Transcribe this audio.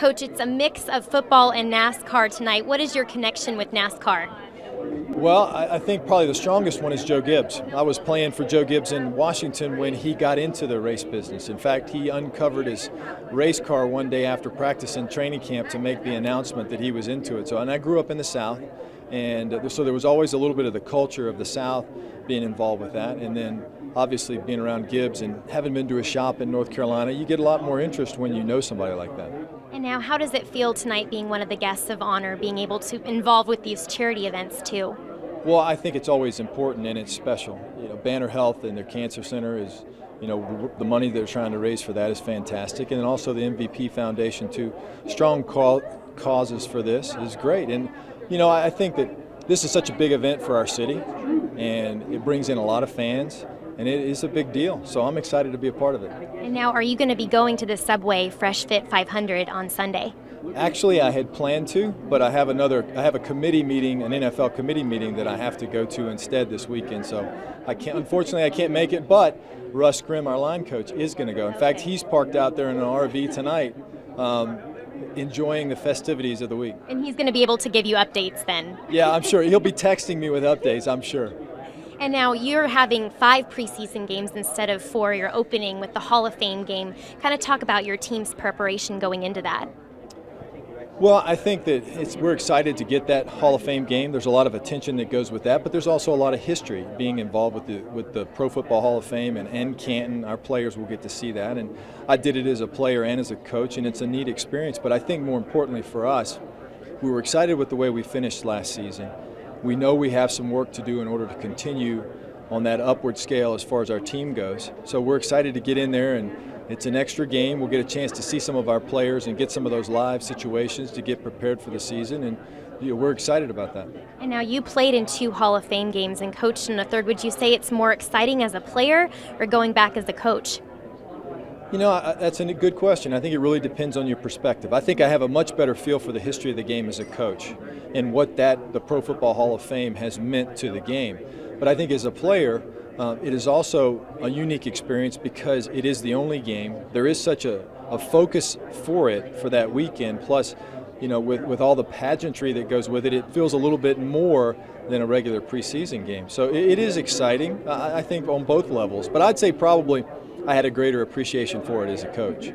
Coach, it's a mix of football and NASCAR tonight. What is your connection with NASCAR? Well, I think probably the strongest one is Joe Gibbs. I was playing for Joe Gibbs in Washington when he got into the race business. In fact, he uncovered his race car one day after practice in training camp to make the announcement that he was into it. And I grew up in the South, and so there was always a little bit of the culture of the South being involved with that. And then obviously being around Gibbs and having been to a shop in North Carolina, you get a lot more interest when you know somebody like that. And now, how does it feel tonight being one of the guests of honor, being able to involve with these charity events too? Well, I think it's always important and it's special. Banner Health and their cancer center is, the money they're trying to raise for that is fantastic. And then also the MVP Foundation too. Strong causes for this is great. And, I think that this is such a big event for our city and it brings in a lot of fans and it is a big deal. So I'm excited to be a part of it. And now, are you going to be going to the Subway Fresh Fit 500 on Sunday? Actually, I had planned to, but I have a committee meeting, an NFL committee meeting that I have to go to instead this weekend. So unfortunately, I can't make it, but Russ Grimm, our line coach, is going to go. In fact, he's parked out there in an RV tonight, enjoying the festivities of the week. And he's going to be able to give you updates then? Yeah, I'm sure. He'll be texting me with updates, I'm sure. And now you're having 5 preseason games instead of 4. You're opening with the Hall of Fame game. Kind of talk about your team's preparation going into that. Well, I think that we're excited to get that Hall of Fame game. There's a lot of attention that goes with that, but there's also a lot of history being involved with the Pro Football Hall of Fame and Canton. Our players will get to see that, and I did it as a player and as a coach, and it's a neat experience. But I think more importantly for us, we were excited with the way we finished last season. We know we have some work to do in order to continue on that upward scale as far as our team goes. So we're excited to get in there, and it's an extra game. We'll get a chance to see some of our players and get some of those live situations to get prepared for the season, and we're excited about that. And now you played in 2 Hall of Fame games and coached in a 3rd. Would you say it's more exciting as a player or going back as a coach? That's a good question. I think it really depends on your perspective. I think I have a much better feel for the history of the game as a coach and what the Pro Football Hall of Fame has meant to the game. But I think as a player, it is also a unique experience because it is the only game. There is such a focus for it for that weekend. Plus, with all the pageantry that goes with it, it feels a little bit more than a regular preseason game. So it is exciting, I think, on both levels. But I'd say probably I had a greater appreciation for it as a coach.